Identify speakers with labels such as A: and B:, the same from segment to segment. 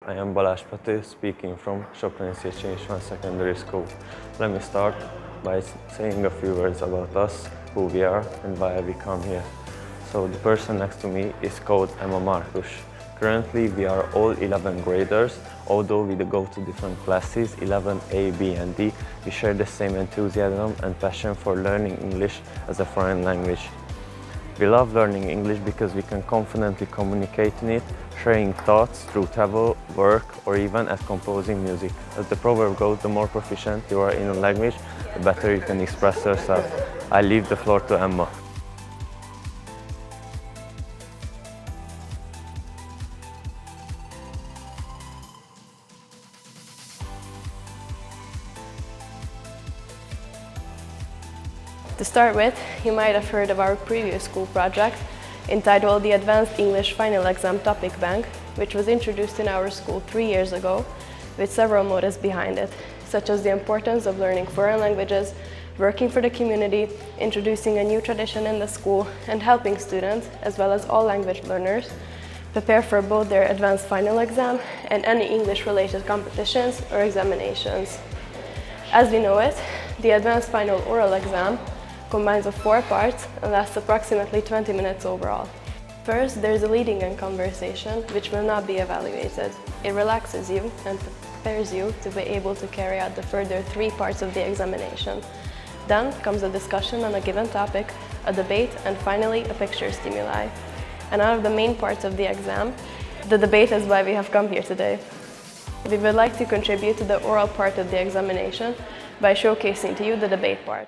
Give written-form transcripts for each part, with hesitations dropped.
A: I am Balázs Pető, speaking from Soproni Széchenyi István Secondary School. Let me start by saying a few words about us, who we are, and why we come here. So the person next to me is called Emma Markus. Currently we are all 11 graders, although we go to different classes, 11A, B and D, we share the same enthusiasm and passion for learning English as a foreign language. We love learning English because we can confidently communicate in it, sharing thoughts through travel, work, or even as composing music. As the proverb goes, the more proficient you are in a language, the better you can express yourself. I leave the floor to Emma.
B: To start with, you might have heard of our previous school project entitled the Advanced English Final Exam Topic Bank, which was introduced in our school 3 years ago with several motives behind it, such as the importance of learning foreign languages, working for the community, introducing a new tradition in the school, and helping students, as well as all language learners, prepare for both their advanced final exam and any English-related competitions or examinations. As we know it, the advanced final oral exam combines of 4 parts and lasts approximately 20 minutes overall. First, there is a leading and conversation, which will not be evaluated. It relaxes you and prepares you to be able to carry out the further 3 parts of the examination. Then comes a discussion on a given topic, a debate, and finally a picture stimuli. And out of the main parts of the exam, the debate is why we have come here today. We would like to contribute to the oral part of the examination by showcasing to you the debate part.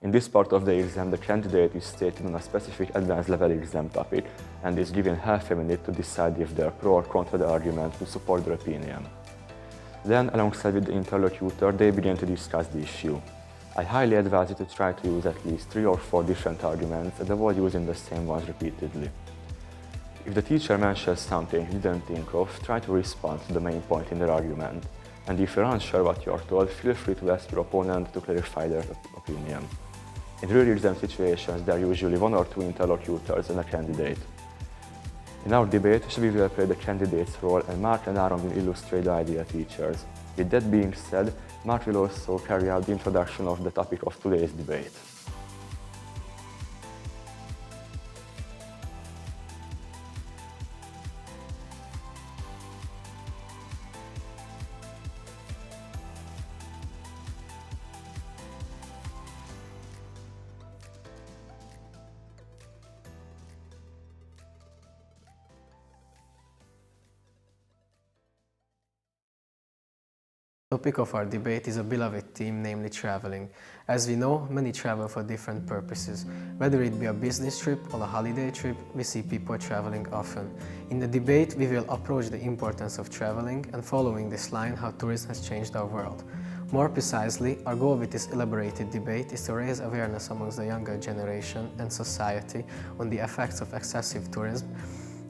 C: In this part of the exam, the candidate is stated on a specific advanced level exam topic and is given half a minute to decide if they are pro or contra the argument to support their opinion. Then, alongside with the interlocutor, they begin to discuss the issue. I highly advise you to try to use at least 3 or 4 different arguments and avoid using the same ones repeatedly. If the teacher mentions something you didn't think of, try to respond to the main point in their argument. And if you're unsure what you're told, feel free to ask your opponent to clarify their opinion. In real exam situations, there are usually 1 or 2 interlocutors and a candidate. In our debate, we will play the candidate's role and Mark and Aaron will illustrate the ideal teachers. With that being said, Mark will also carry out the introduction of the topic of today's debate.
D: The topic of our debate is a beloved theme, namely traveling. As we know, many travel for different purposes. Whether it be a business trip or a holiday trip, we see people traveling often. In the debate, we will approach the importance of traveling and following this line, how tourism has changed our world. More precisely, our goal with this elaborated debate is to raise awareness amongst the younger generation and society on the effects of excessive tourism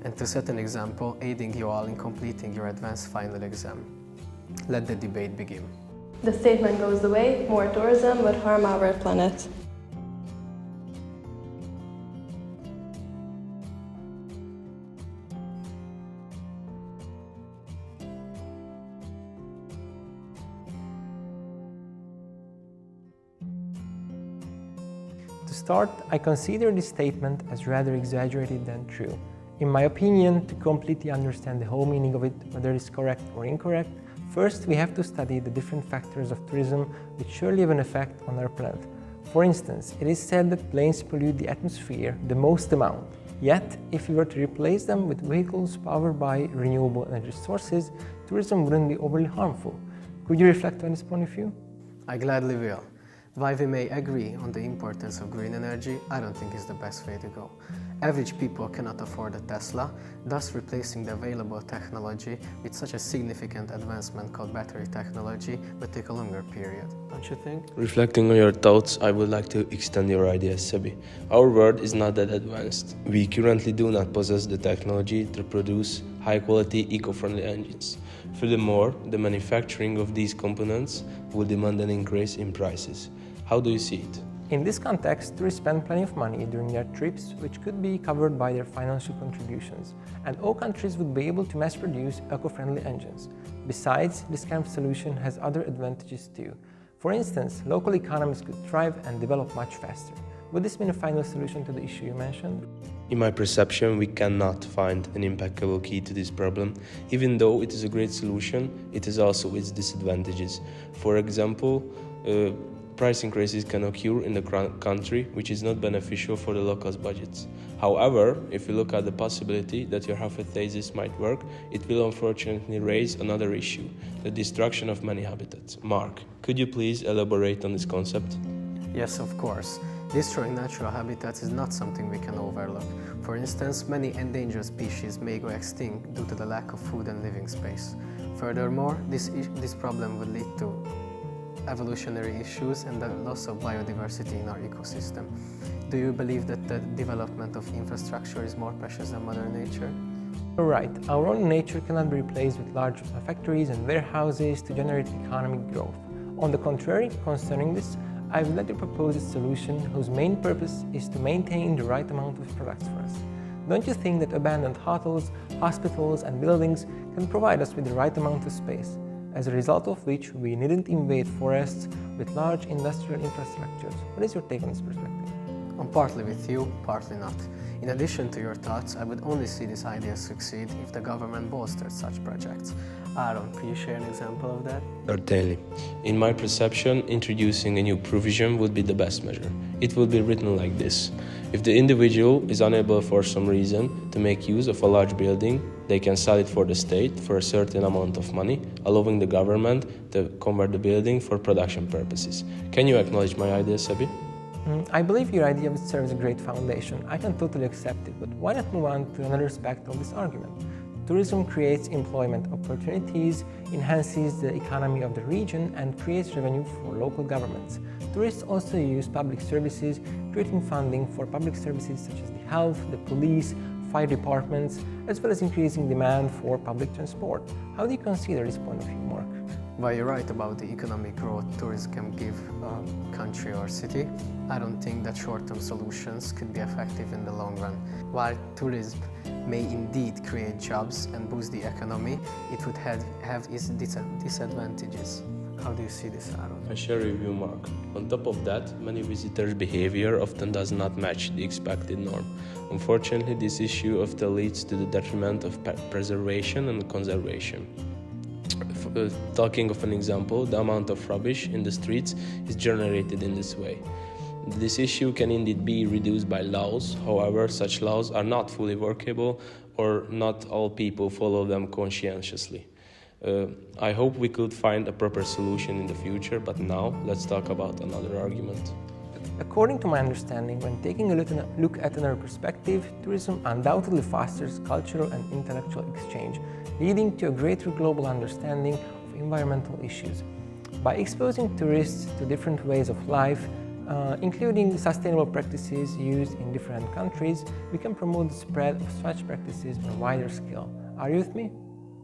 D: and to set an example, aiding you all in completing your advanced final exam. Let the debate begin.
B: The statement goes the way, more tourism would harm our planet.
E: To start, I consider this statement as rather exaggerated than true. In my opinion, to completely understand the whole meaning of it, whether it is correct or incorrect, first, we have to study the different factors of tourism which surely have an effect on our planet. For instance, it is said that planes pollute the atmosphere the most amount. Yet, if we were to replace them with vehicles powered by renewable energy sources, tourism wouldn't be overly harmful. Could you reflect on this point of view?
D: I gladly will. While we may agree on the importance of green energy, I don't think it's the best way to go. Average people cannot afford a Tesla, thus replacing the available technology with such a significant advancement called battery technology would take a longer period, don't you think?
F: Reflecting on your thoughts, I would like to extend your idea, Sebi. Our world is not that advanced. We currently do not possess the technology to produce high-quality, eco-friendly engines. Furthermore, the manufacturing of these components will demand an increase in prices. How do you see it?
E: In this context, tourists spend plenty of money during their trips, which could be covered by their financial contributions, and all countries would be able to mass-produce eco-friendly engines. Besides, this kind of solution has other advantages too. For instance, local economies could thrive and develop much faster. Would this mean a final solution to the issue you mentioned?
F: In my perception, we cannot find an impeccable key to this problem. Even though it is a great solution, it has also its disadvantages. For example, price increases can occur in the country, which is not beneficial for the locals' budgets. However, if you look at the possibility that your hypothesis might work, it will unfortunately raise another issue, the destruction of many habitats. Mark, could you please elaborate on this concept?
D: Yes, of course. Destroying natural habitats is not something we can overlook. For instance, many endangered species may go extinct due to the lack of food and living space. Furthermore, this problem would lead to evolutionary issues and the loss of biodiversity in our ecosystem. Do you believe that the development of infrastructure is more precious than Mother Nature?
E: You're right. Our own nature cannot be replaced with large factories and warehouses to generate economic growth. On the contrary, concerning this, I would like to propose a solution whose main purpose is to maintain the right amount of products for us. Don't you think that abandoned hotels, hospitals and buildings can provide us with the right amount of space, as a result of which we needn't invade forests with large industrial infrastructures? What is your take on this perspective?
D: I'm partly with you, partly not. In addition to your thoughts, I would only see this idea succeed if the government bolstered such projects. Aaron, could you share an example of that?
F: Certainly. In my perception, introducing a new provision would be the best measure. It would be written like this. If the individual is unable for some reason to make use of a large building, they can sell it for the state for a certain amount of money, allowing the government to convert the building for production purposes. Can you acknowledge my idea, Sebi?
E: I believe your idea would serve as a great foundation. I can totally accept it, but why not move on to another aspect of this argument? Tourism creates employment opportunities, enhances the economy of the region, and creates revenue for local governments. Tourists also use public services, creating funding for public services such as the health, the police, fire departments, as well as increasing demand for public transport. How do you consider this point of view, Mark?
D: While you're right about the economic growth tourism can give a country or city, I don't think that short-term solutions could be effective in the long run. While tourism may indeed create jobs and boost the economy, it would have its disadvantages. How do you see this, Aaron?
F: I share your view, Mark. On top of that, many visitors' behavior often does not match the expected norm. Unfortunately, this issue often leads to the detriment of preservation and conservation. Talking of an example, the amount of rubbish in the streets is generated in this way. This issue can indeed be reduced by laws, however, such laws are not fully workable or not all people follow them conscientiously. I hope we could find a proper solution in the future, but now let's talk about another argument.
E: According to my understanding, when taking a look at another perspective, tourism undoubtedly fosters cultural and intellectual exchange, leading to a greater global understanding of environmental issues. By exposing tourists to different ways of life, including sustainable practices used in different countries, we can promote the spread of such practices on a wider scale. Are you with me?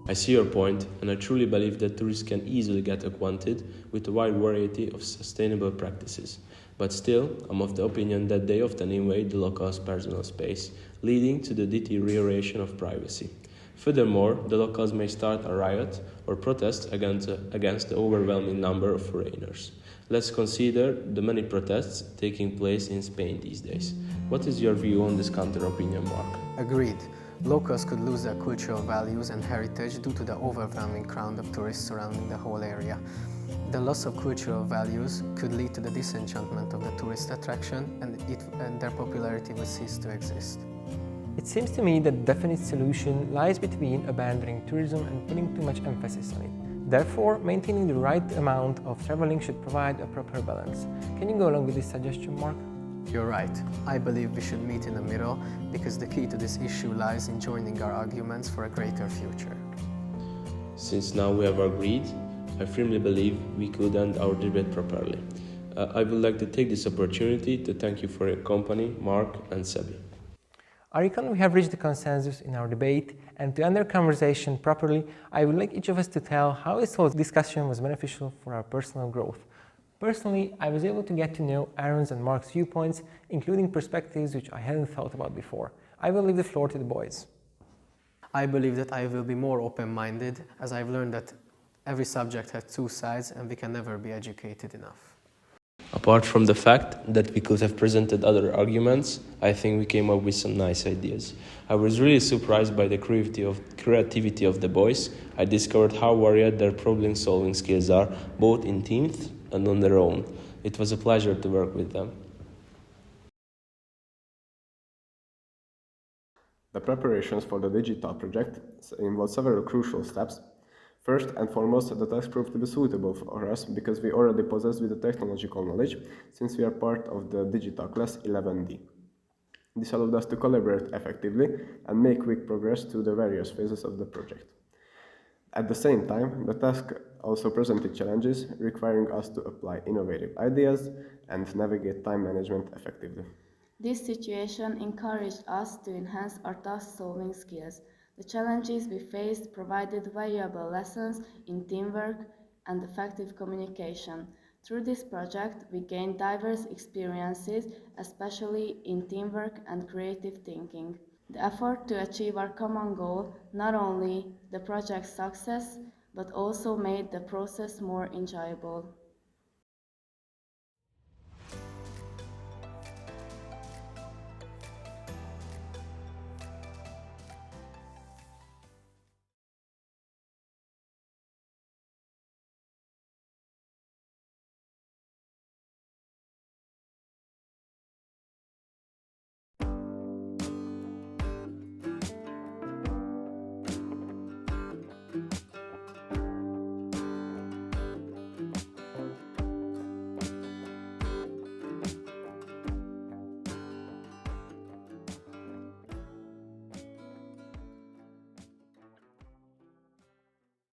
F: I see your point, and I truly believe that tourists can easily get acquainted with a wide variety of sustainable practices. But still, I'm of the opinion that they often invade the locals' personal space, leading to the deterioration of privacy. Furthermore, the locals may start a riot or protest against the overwhelming number of foreigners. Let's consider the many protests taking place in Spain these days. What is your view on this counter-opinion, Mark?
D: Agreed. Locals could lose their cultural values and heritage due to the overwhelming crowd of tourists surrounding the whole area. The loss of cultural values could lead to the disenchantment of the tourist attraction, and their popularity will cease to exist.
E: It seems to me that the definite solution lies between abandoning tourism and putting too much emphasis on it. Therefore, maintaining the right amount of traveling should provide a proper balance. Can you go along with this suggestion, Mark?
D: You're right. I believe we should meet in the middle because the key to this issue lies in joining our arguments for a greater future.
F: Since now we have agreed, I firmly believe we could end our debate properly. I would like to take this opportunity to thank you for your company, Mark and Sebi.
E: I reckon we have reached a consensus in our debate, and to end our conversation properly, I would like each of us to tell how this whole discussion was beneficial for our personal growth. Personally, I was able to get to know Aaron's and Mark's viewpoints, including perspectives which I hadn't thought about before. I will leave the floor to the boys.
D: I believe that I will be more open-minded, as I've learned that every subject has two sides and we can never be educated enough.
F: Apart from the fact that we could have presented other arguments, I think we came up with some nice ideas. I was really surprised by the creativity of the boys. I discovered how varied their problem-solving skills are, both in teams and on their own. It was a pleasure to work with them.
G: The preparations for the digital project involved several crucial steps. First and foremost, the task proved to be suitable for us because we already possessed with the technological knowledge, since we are part of the digital class 11D. This allowed us to collaborate effectively and make quick progress through the various phases of the project. At the same time, the task also presented challenges requiring us to apply innovative ideas and navigate time management effectively.
H: This situation encouraged us to enhance our task-solving skills. The challenges we faced provided valuable lessons in teamwork and effective communication. Through this project, we gained diverse experiences, especially in teamwork and creative thinking. The effort to achieve our common goal not only the project's success, but also made the process more enjoyable.